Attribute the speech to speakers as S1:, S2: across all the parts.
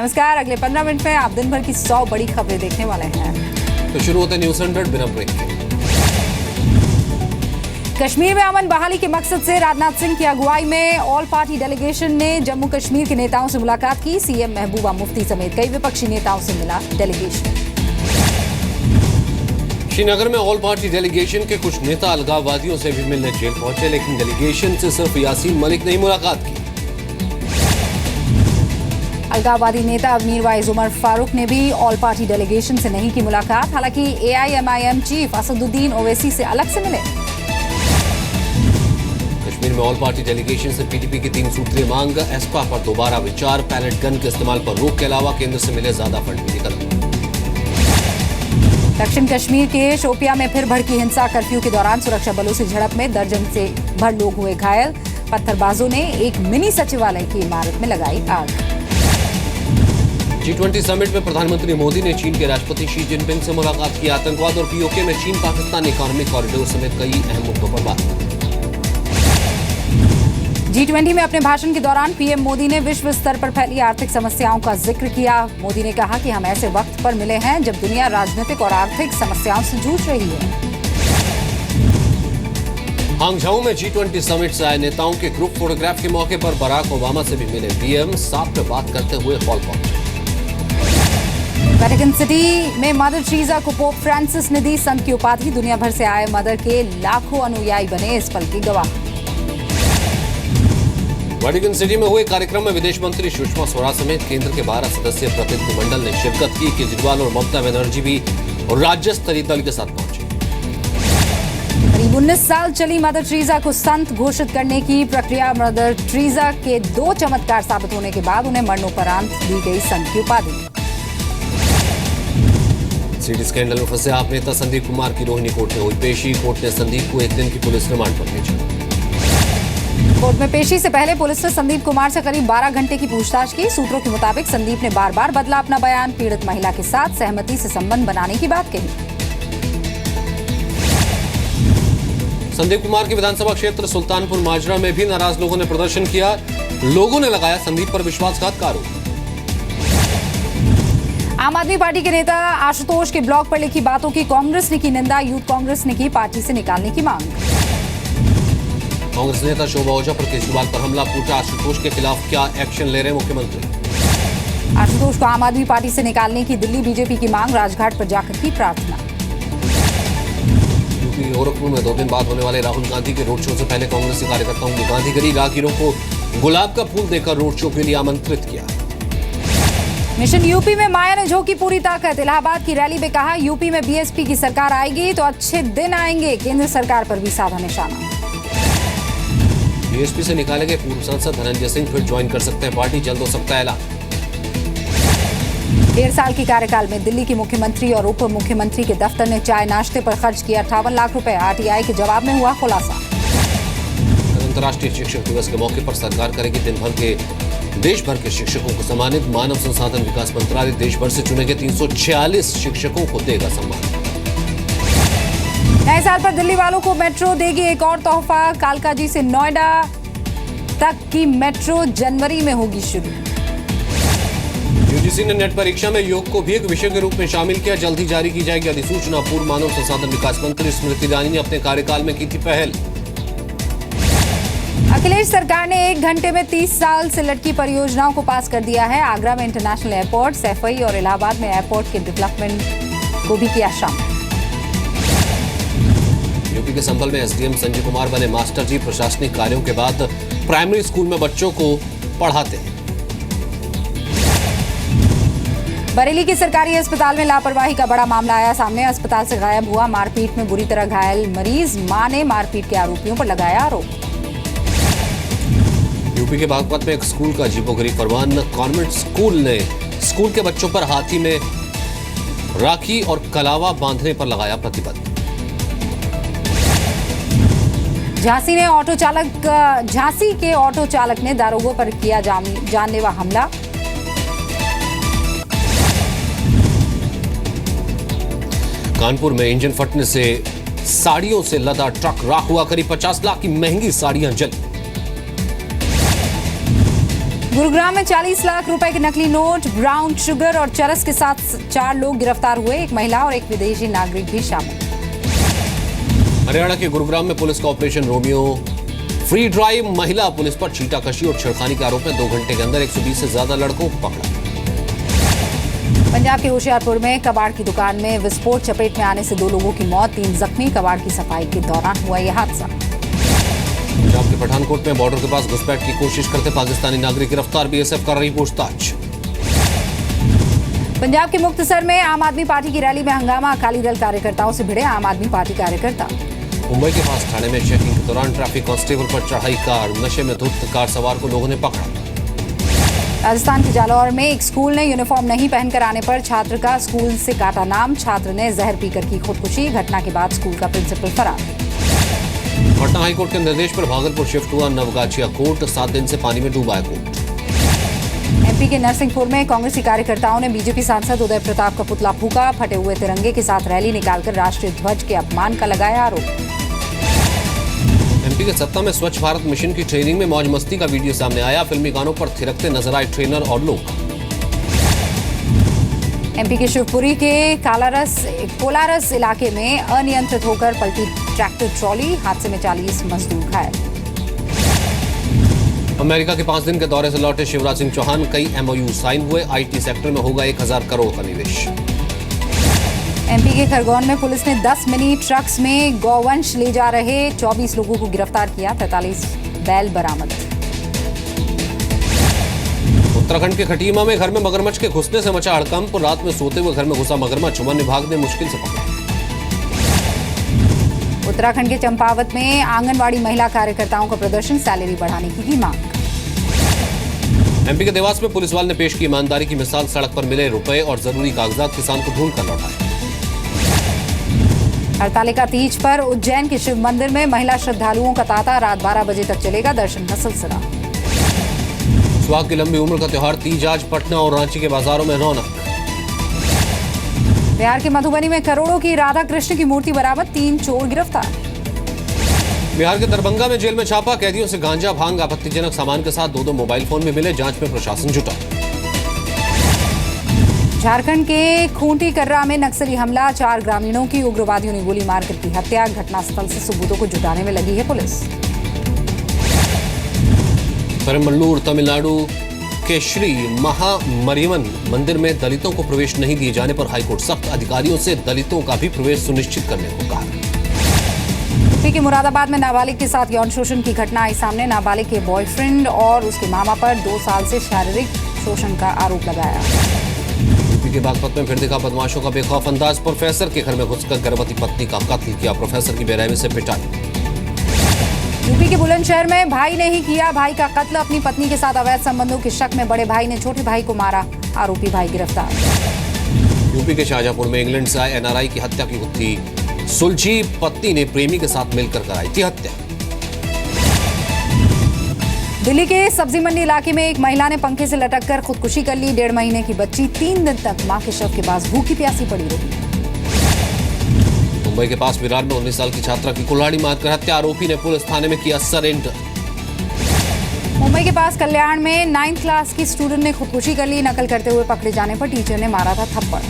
S1: नमस्कार। अगले 15 मिनट में आप दिन भर की 100 बड़ी खबरें देखने वाले हैं।
S2: तो शुरू होते हैं न्यूज़ 100 बिना ब्रेक के।
S1: कश्मीर में अमन बहाली के मकसद से राजनाथ सिंह की अगुवाई में ऑल पार्टी डेलीगेशन ने जम्मू कश्मीर के नेताओं से मुलाकात की। सीएम महबूबा मुफ्ती समेत कई विपक्षी नेताओं से मिला डेलीगेशन।
S2: श्रीनगर में ऑल पार्टी डेलीगेशन के कुछ नेता अलगाववादियों से भी मिलने जेल पहुंचे, लेकिन डेलीगेशन से सिर्फ यासीन मलिक ने ही मुलाकात की।
S1: अलगाववादी नेता मीर वाइज उमर फारूक ने भी ऑल पार्टी डेलीगेशन से नहीं की मुलाकात। हालांकि एआईएमआईएम चीफ असदुद्दीन ओवैसी से अलग से मिले।
S2: कश्मीर में ऑल पार्टी डेलीगेशन से पीडीपी की 3 सूत्रीय मांग, एस्पा पर दोबारा विचार, पैलेट गन के इस्तेमाल पर रोक के अलावा केंद्र से मिले ज्यादा फंड भी निकल।
S1: दक्षिण कश्मीर के शोपियां में फिर भड़की हिंसा। कर्फ्यू के दौरान सुरक्षा बलों से झड़प में दर्जन से भर लोग हुए घायल। पत्थरबाजों ने एक मिनी सचिवालय की इमारत में लगाई आग।
S2: G20 समिट में प्रधानमंत्री मोदी ने चीन के राष्ट्रपति शी जिनपिंग से मुलाकात की। आतंकवाद और पीओके में चीन पाकिस्तान इकोनॉमिक कॉरिडोर समेत कई अहम मुद्दों पर बात।
S1: G20 में अपने भाषण के दौरान पीएम मोदी ने विश्व स्तर पर फैली आर्थिक समस्याओं का जिक्र किया। मोदी ने कहा कि हम ऐसे वक्त पर मिले हैं जब दुनिया राजनीतिक और आर्थिक समस्याओं से जूझ रही है।
S2: हांगझाऊ में G20 समिट से आए नेताओं के ग्रुप फोटोग्राफ के मौके पर बराक ओबामा से भी मिले पीएम। साथ में बात करते हुए हॉल पहुंचे।
S1: वेटिकन सिटी में मदर टेरेसा को पोप फ्रांसिस ने दी संत की उपाधि। दुनिया भर से आए मदर के लाखों अनुयायी बने इस पल के गवाह।
S2: वेटिकन सिटी में हुए कार्यक्रम में विदेश मंत्री सुषमा स्वराज समेत केंद्र के 12 सदस्यीय प्रतिनिधिमंडल ने शिरकत की। केजरीवाल और ममता बनर्जी भी राज्य स्तरीय दल के साथ पहुंचे।
S1: करीब 19 साल चली मदर टेरेसा को संत घोषित करने की प्रक्रिया। मदर टेरेसा के 2 चमत्कार साबित होने के बाद उन्हें मरणोपरांत दी गई संत की उपाधि।
S2: सीडी स्कैंडल में फंसे आप नेता संदीप कुमार की रोहिणी कोर्ट में हुई पेशी। कोर्ट ने संदीप को 1 दिन की पुलिस रिमांड पर भेजा। कोर्ट में पेशी से पहले पुलिस ने संदीप कुमार से करीब 12 घंटे की पूछताछ की। सूत्रों के मुताबिक संदीप ने बार-बार बदला अपना बयान। पीड़ित महिला के साथ सहमति से संबंध बनाने की बात कही। संदीप कुमार के विधानसभा क्षेत्र सुल्तानपुर माजरा में भी नाराज लोगों ने प्रदर्शन किया। लोगों ने लगाया संदीप पर विश्वासघात का आरोप। आम आदमी पार्टी के नेता आशुतोष के ब्लॉग पर लिखी बातों की कांग्रेस ने की निंदा। यूथ कांग्रेस ने की पार्टी से निकालने की मांग। कांग्रेस नेता शोभा ओझा पर केजरीवाल पर हमला। पूछा आशुतोष के खिलाफ क्या एक्शन ले रहे मुख्यमंत्री। आशुतोष को आम आदमी पार्टी से निकालने की दिल्ली बीजेपी की मांग। राजघाट पर जाकर की प्रार्थना। यूपी गोरखपुर में 2 दिन बाद होने वाले राहुल गांधी के रोड शो से पहले कांग्रेस के कार्यकर्ताओं की गांधीगिरी। राहगीरों को गुलाब का फूल देकर रोड शो के लिए आमंत्रित किया। मिशन यूपी में माया ने झोंकी पूरी ताकत। इलाहाबाद की रैली में कहा यूपी में बीएसपी की सरकार आएगी तो अच्छे दिन आएंगे। केंद्र सरकार पर भी साधा निशाना। बीएसपी से निकाले गए पूर्व सांसद धनंजय सिंह फिर ज्वाइन कर सकते हैं पार्टी। जल्द हो सकता है ऐलान। 1.5 साल के कार्यकाल में दिल्ली के मुख्यमंत्री और उप मुख्यमंत्री के दफ्तर ने चाय नाश्ते पर खर्च किया 58 लाख रुपए। आरटीआई के जवाब में हुआ खुलासा। अंतर्राष्ट्रीय शिक्षक दिवस के मौके पर सरकार करेगी देश भर के शिक्षकों को सम्मानित। मानव संसाधन विकास मंत्रालय देश भर से चुने गए 346 शिक्षकों को देगा सम्मान। नए साल पर दिल्ली वालों को मेट्रो देगी एक और तोहफा। कालकाजी से नोएडा तक की मेट्रो जनवरी में होगी शुरू। यूजीसी ने नेट परीक्षा में योग को भी एक विषय के रूप में शामिल किया। जल्द ही जारी की जाएगी अधिसूचना। पूर्व मानव संसाधन विकास मंत्री स्मृति ईरानी ने अपने कार्यकाल में की थी पहल। अखिलेश सरकार ने 1 घंटे में 30 साल से लटकी परियोजनाओं को पास कर दिया है। आगरा में इंटरनेशनल एयरपोर्ट, सैफई और इलाहाबाद में एयरपोर्ट के डेवलपमेंट को भी किया शामिल। यूपी के संभल में एसडीएम संजय कुमार बने मास्टर जी। प्रशासनिक कार्यों के बाद प्राइमरी स्कूल में बच्चों को पढ़ाते हैं। बरेली के सरकारी अस्पताल में लापरवाही का बड़ा मामला आया सामने। अस्पताल से गायब हुआ मारपीट में बुरी तरह घायल मरीज। मां ने मारपीट के आरोपियों पर लगाया आरोप। यूपी के बागपत में एक स्कूल का अजीबोगरीब फरमान। कॉन्वेंट स्कूल ने स्कूल के बच्चों पर हाथी में राखी और कलावा बांधने पर लगाया प्रतिबंध। झांसी के ऑटो चालक ने दारोगों पर किया जानलेवा हमला। कानपुर में इंजन फटने से साड़ियों से लदा ट्रक राख हुआ। करीब 50 लाख की महंगी साड़ियां जली।
S1: गुरुग्राम में 40 लाख रुपए के नकली नोट, ब्राउन शुगर और चरस के साथ 4 लोग गिरफ्तार हुए। एक महिला और एक विदेशी नागरिक भी शामिल।
S2: हरियाणा के गुरुग्राम में पुलिस का ऑपरेशन रोमियो फ्री ड्राइव, महिला पुलिस पर छीटाकशी और छेड़खानी के आरोप में 2 घंटे के अंदर 120 से ज्यादा लड़कों को पकड़ा।
S1: पंजाब के होशियारपुर में कबाड़ की दुकान में विस्फोट, चपेट में आने से 2 लोगों की मौत, 3 जख्मी। कबाड़ की सफाई के दौरान हुआ यह हादसा।
S2: पंजाब के पठानकोट में बॉर्डर के पास घुसपैठ की कोशिश करते पाकिस्तानी नागरिक गिरफ्तार, बीएसएफ कर रही पूछताछ।
S1: पंजाब के मुक्तसर में आम आदमी पार्टी की रैली में हंगामा, अकाली दल कार्यकर्ताओं से भिड़े आम आदमी पार्टी कार्यकर्ता।
S2: मुंबई के पास थाने में चेकिंग के दौरान ट्रैफिक कांस्टेबल पर चढ़ाई कार, नशे में धुत कार सवार को लोगों ने पकड़ा।
S1: राजस्थान के जालौर में एक स्कूल ने यूनिफॉर्म नहीं पहनकर आने पर छात्र का स्कूल से काटा नाम, छात्र ने जहर पीकर की खुदकुशी। घटना के बाद स्कूल का प्रिंसिपल फरार।
S2: पटना हाईकोर्ट के निर्देश पर भागलपुर शिफ्ट हुआ नवगाछिया कोर्ट, 7 दिन से पानी में डूबा है कोर्ट।
S1: एमपी के नरसिंहपुर में कांग्रेसी कार्यकर्ताओं ने बीजेपी सांसद उदय प्रताप का पुतला फूका, फटे हुए तिरंगे के साथ रैली निकालकर राष्ट्रीय ध्वज के अपमान का लगाया आरोप।
S2: एमपी के सत्ता में स्वच्छ भारत मिशन की ट्रेनिंग में मौज मस्ती का वीडियो सामने आया, फिल्मी गानों पर थिरकते नजर आए ट्रेनर और लोग।
S1: एमपी के शिवपुरी के कोलारस इलाके में अनियंत्रित होकर पलटी ट्रैक्टर ट्रॉली, हादसे में 40 मजदूर घायल।
S2: अमेरिका के 5 दिन के दौरे से लौटे शिवराज सिंह चौहान, कई एमओयू साइन हुए, आईटी सेक्टर में होगा 1000 करोड़ का निवेश।
S1: एमपी के खरगोन में पुलिस ने 10 मिनी ट्रक्स में गौवंश ले जा रहे 24 लोगों को गिरफ्तार किया, 43 बैल बरामद।
S2: उत्तराखंड के खटीमा में घर में मगरमच्छ के घुसने से मचा हड़कंप, रात में सोते हुए घर में घुसा मगरमच्छ, वन विभाग ने मुश्किल से पकड़ा।
S1: उत्तराखंड के चंपावत में आंगनवाड़ी महिला कार्यकर्ताओं का प्रदर्शन, सैलरी बढ़ाने की मांग।
S2: एमपी के देवास में पुलिस वाले ने पेश की ईमानदारी की मिसाल, सड़क पर मिले रुपए और जरूरी कागजात किसान को ढूंढ कर लौटाए।
S1: हरतालिका तीज पर उज्जैन के शिव मंदिर में महिला श्रद्धालुओं का तांता, रात 12 बजे तक चलेगा दर्शन का सिलसिला।
S2: सुहाग की लंबी उम्र का त्योहार तीज आज पटना और रांची के बाजारों में रौनक।
S1: बिहार के मधुबनी में करोड़ों की राधा कृष्ण की मूर्ति बरामद, 3 चोर गिरफ्तार।
S2: बिहार के दरभंगा में जेल में छापा, कैदियों से गांजा भांग आपत्तिजनक सामान के साथ 2 मोबाइल फोन में मिले, जांच में प्रशासन जुटा।
S1: झारखंड के खूंटी कर्रा में नक्सली हमला, 4 ग्रामीणों की उग्रवादियों ने गोली मारकर की हत्या, घटनास्थल से सबूतों को जुटाने में लगी है पुलिस।
S2: पेरम्बलूर तमिलनाडु के श्री महामरियमन मंदिर में दलितों को प्रवेश नहीं दिए जाने पर हाईकोर्ट सख्त, अधिकारियों से दलितों का भी प्रवेश सुनिश्चित करने को कहा।
S1: यूपी के मुरादाबाद में नाबालिग के साथ यौन शोषण की घटना आई सामने, नाबालिग के बॉयफ्रेंड और उसके मामा पर 2 साल से शारीरिक शोषण का आरोप लगाया।
S2: यूपी के बागपत में फिर दिखा बदमाशों का बेखौफ अंदाज, प्रोफेसर के घर में घुसकर गर्भवती पत्नी का कत्ल किया, प्रोफेसर की बेरहमी से पिटाई।
S1: यूपी के बुलंदशहर में भाई ने ही किया भाई का कत्ल, अपनी पत्नी के साथ अवैध संबंधों के शक में बड़े भाई ने छोटे भाई को मारा, आरोपी भाई गिरफ्तार।
S2: यूपी के शाहजहांपुर में इंग्लैंड से आए एनआरआई की हत्या की गुत्थी सुलझी, पत्नी ने प्रेमी के साथ मिलकर कराई थी हत्या।
S1: दिल्ली के सब्जी मंडी इलाके में एक महिला ने पंखे से लटककर खुदकुशी कर ली, 1.5 महीने की बच्ची 3 दिन तक मां के शव के पास भूखी प्यासी पड़ी रही।
S2: मुंबई के पास विरार में 19 साल की छात्रा की कुल्हाड़ी मारकर हत्या, आरोपी ने पुलिस थाने में किया सरेंडर।
S1: मुंबई के पास कल्याण में 9th क्लास की स्टूडेंट ने खुदकुशी कर ली, नकल करते हुए पकड़े जाने पर टीचर ने मारा था थप्पड़।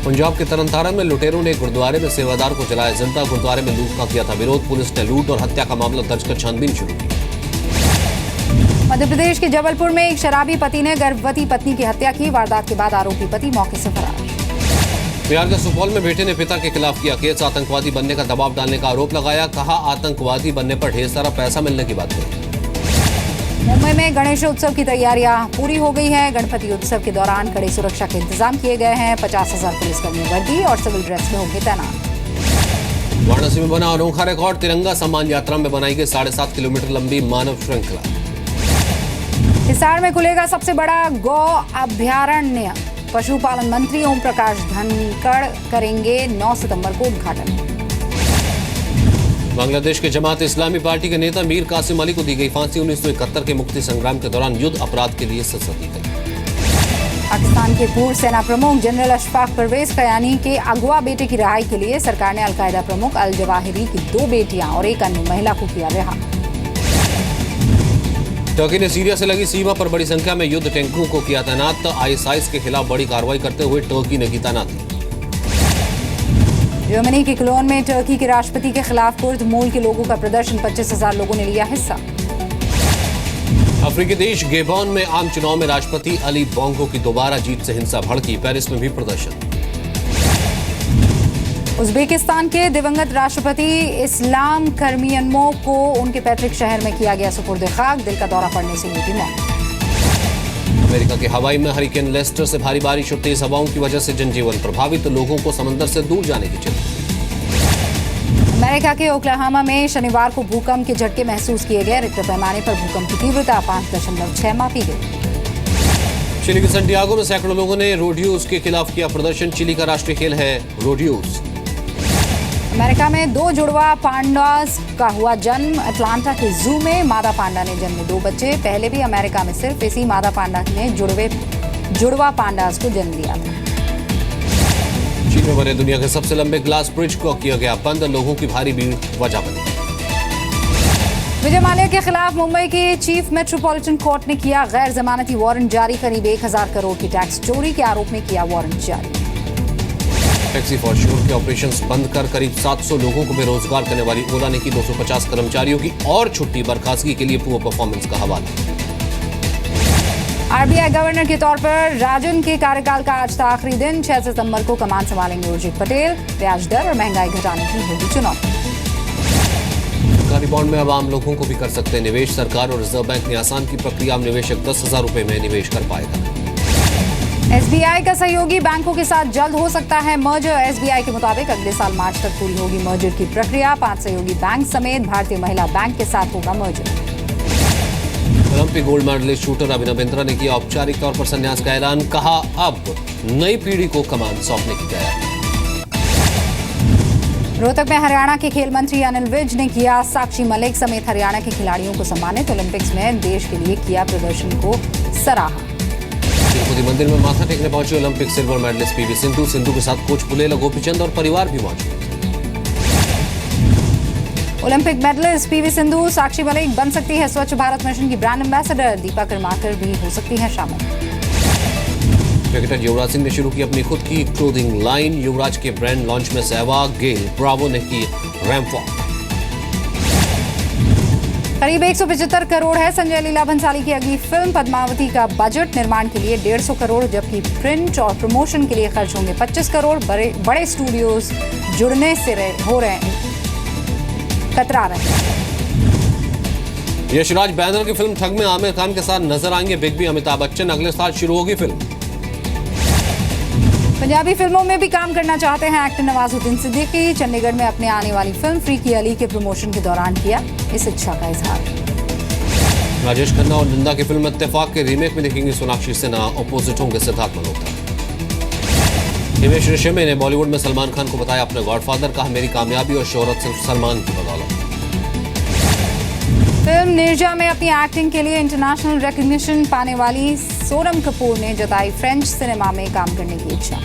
S2: पंजाब के तरनतारन में लुटेरों ने गुरुद्वारे में सेवादार को जलाया जिंदा, गुरुद्वारे में लूट का किया था विरोध, पुलिस ने लूट और हत्या का मामला दर्ज कर छानबीन शुरू की।
S1: मध्य प्रदेश के जबलपुर में एक शराबी पति ने गर्भवती पत्नी की हत्या की, वारदात के बाद आरोपी पति मौके से फरार।
S2: बिहार के सुपौल में बेटे ने पिता के खिलाफ किया केस, आतंकवादी बनने का दबाव डालने का आरोप लगाया, कहा आतंकवादी बनने पर ढेर सारा पैसा मिलने की बात कही।
S1: मुंबई में गणेश उत्सव की तैयारियां पूरी हो गई है, गणपति उत्सव के दौरान कड़ी सुरक्षा के इंतजाम किए गए हैं, 50,000 पुलिसकर्मी वर्दी और सिविल ड्रेस में होंगे तैनात।
S2: वाराणसी में बना अनोखा रिकॉर्ड, तिरंगा सम्मान यात्रा में बनाई गई 7.5 किलोमीटर लंबी मानव श्रृंखला।
S1: हिसार में खुलेगा सबसे बड़ा गौ अभ्यारण्य, पशुपालन मंत्री ओम प्रकाश धनखड़ करेंगे 9 सितंबर को उद्घाटन।
S2: बांग्लादेश के जमात इस्लामी पार्टी के नेता मीर कासिम अली को दी गई फांसी, 1971 के मुक्ति संग्राम के दौरान युद्ध अपराध के लिए सजा दी गई।
S1: पाकिस्तान के पूर्व सेना प्रमुख जनरल अशफाक परवेज कयानी के अगवा बेटे की रिहाई के लिए सरकार ने अलकायदा प्रमुख अल जवाहिरी की 2 बेटियां और एक अन्य महिला को किया रिहा।
S2: टर्की ने सीरिया से लगी सीमा पर बड़ी संख्या में युद्ध टैंकों को किया तैनात। आईएसआईएस के खिलाफ बड़ी कार्रवाई करते हुए टर्की ने की तैनाती।
S1: जर्मनी के कोलोन में टर्की के राष्ट्रपति के खिलाफ कुर्द मूल के लोगों का प्रदर्शन, 25,000 लोगों ने लिया हिस्सा।
S2: अफ्रीकी देश गेबॉन में आम चुनाव में राष्ट्रपति अली बोंगो की दोबारा जीत से हिंसा भड़की, पेरिस में भी प्रदर्शन।
S1: उज्बेकिस्तान के दिवंगत राष्ट्रपति इस्लाम कर्मियनमो को उनके पैतृक शहर में किया गया सुपुर्द खाक, दिल का दौरा पड़ने से हुई थी मौत।
S2: अमेरिका के हवाई में हरिकेन लेस्टर से भारी बारिश और तेज हवाओं की वजह से जनजीवन प्रभावित, लोगों को समंदर से दूर जाने की चिंता।
S1: अमेरिका के ओक्लाहोमा में शनिवार को भूकंप के झटके महसूस किए गए, रिक्टर पैमाने पर भूकंप की तीव्रता 5.6 मापी गई।
S2: चिली के सैंटियागो में सैकड़ों लोगों ने रोडियोस के खिलाफ किया प्रदर्शन, चिली का राष्ट्रीय खेल है रोडियोस।
S1: अमेरिका में 2 जुड़वा पांडास का हुआ जन्म, अटलांटा के जू में मादा पांडा ने जन्मे 2 बच्चे। पहले भी अमेरिका में सिर्फ इसी मादा पांडा ने जुड़वा पांडास को जन्म दिया था।
S2: चीन में बने दुनिया के सबसे लंबे ग्लास ब्रिज को किया गया बंद, लोगों की भारी भीड़ वजह बनी।
S1: विजय माल्या के खिलाफ मुंबई के चीफ मेट्रोपॉलिटन कोर्ट ने किया गैर जमानती वारंट जारी, करीब 1,000 करोड़ की टैक्स चोरी के आरोप में किया वारंट जारी।
S2: टैक्सी फॉर्च्यून के ऑपरेशंस बंद कर करीब 700 लोगों को बेरोजगार करने वाली ओला ने की 250 कर्मचारियों की और छुट्टी, बर्खास्तगी के लिए पुअर परफॉर्मेंस का हवाला।
S1: आरबीआई गवर्नर के तौर पर राजन के कार्यकाल का आज था आखिरी दिन, 6 सितंबर को कमान संभालेंगे उर्जित पटेल। ब्याज दर और महंगाई घटाने की होगी चुनौती।
S2: सरकारी बॉन्ड में अब आम लोगों को भी कर सकते हैं निवेश, सरकार और रिजर्व बैंक ने आसान की प्रक्रिया में निवेशक 10,000 रुपए में निवेश कर पाएगा।
S1: एसबीआई का सहयोगी बैंकों के साथ जल्द हो सकता है मर्जर, एसबीआई के मुताबिक अगले साल मार्च तक पूरी होगी मर्जर की प्रक्रिया। 5 सहयोगी बैंक समेत भारतीय महिला बैंक के साथ होगा merger.
S2: Olympic gold medalist shooter Abhinav Bindra ने किया औपचारिक तौर पर संन्यास का ऐलान, कहा अब नई पीढ़ी को कमान सौंपने की तैयारी।
S1: रोहतक में हरियाणा के खेल मंत्री अनिल विज ने किया साक्षी मलिक समेत हरियाणा के खिलाड़ियों को सम्मानित, ओलंपिक्स में देश के लिए किया प्रदर्शन को सराहा।
S2: तिरुपति मंदिर में माथा टेकने पहुंचे Olympic silver medallist PV Sindhu, Sindhu के साथ कोच पुलेला गोपीचंद और परिवार भी मौजूद। Olympic medallist PV Sindhu, Sakshi Malik बन सकती है स्वच्छ भारत मिशन की ब्रांड एम्बेसडर, दीपा कर्माकर भी हो सकती है शामिल। क्रिकेटर युवराज सिंह ने शुरू की अपनी खुद की क्लोथिंग लाइन, युवराज के ब्रांड लॉन्च में सहवाग, गेल ब्रावो ने की रैंप वॉक। करीब 175 करोड़ है संजय लीला भंसाली की अगली फिल्म पद्मावती का बजट, निर्माण के लिए 150 करोड़, जबकि प्रिंट और प्रमोशन के लिए खर्च होंगे 25 करोड़। बड़े स्टूडियोज जुड़ने से कतरा रहे हैं। यशराज बैनर की फिल्म ठग में आमिर खान के साथ नजर आएंगे बिग बी, अमिताभ बच्चन, अगले साल शुरू होगी फिल्म।
S1: पंजाबी फिल्मों में भी काम करना चाहते हैं एक्टर नवाजुद्दीन सिद्दीकी, चंडीगढ़ में अपने आने वाली फिल्म फ्री की अली के प्रमोशन के दौरान किया इस इच्छा का इजहार।
S2: राजेश खन्ना और नंदा की फिल्म इत्तेफाक के रीमेक में दिखेंगी सोनाक्षी सिन्हा, अपोजिट होंगे सिद्धार्थ मल्होत्रा। हिमेश रेशमिया ने बॉलीवुड में सलमान खान को बताया अपने गॉडफादर, कहा मेरी कामयाबी और शोहरत सिर्फ सलमान की बदौलत। फिल्म निर्जा में अपनी एक्टिंग के लिए इंटरनेशनल रिकॉग्निशन पाने वाली सोनम कपूर ने जताई फ्रेंच सिनेमा में काम करने की इच्छा।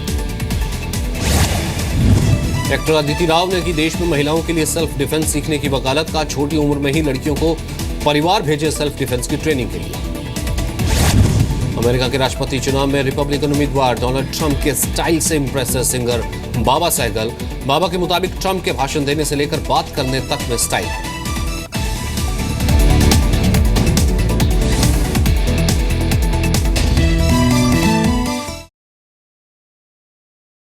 S2: एक्टर अदिति राव ने की देश में महिलाओं के लिए सेल्फ डिफेंस सीखने की वकालत, का छोटी उम्र में ही लड़कियों को परिवार भेजे सेल्फ डिफेंस की ट्रेनिंग के लिए। अमेरिका के राष्ट्रपति चुनाव में रिपब्लिकन उम्मीदवार डोनाल्ड ट्रंप के स्टाइल से इंप्रेस सिंगर बाबा सहगल, बाबा के मुताबिक ट्रंप के भाषण देने से लेकर बात करने तक में स्टाइल।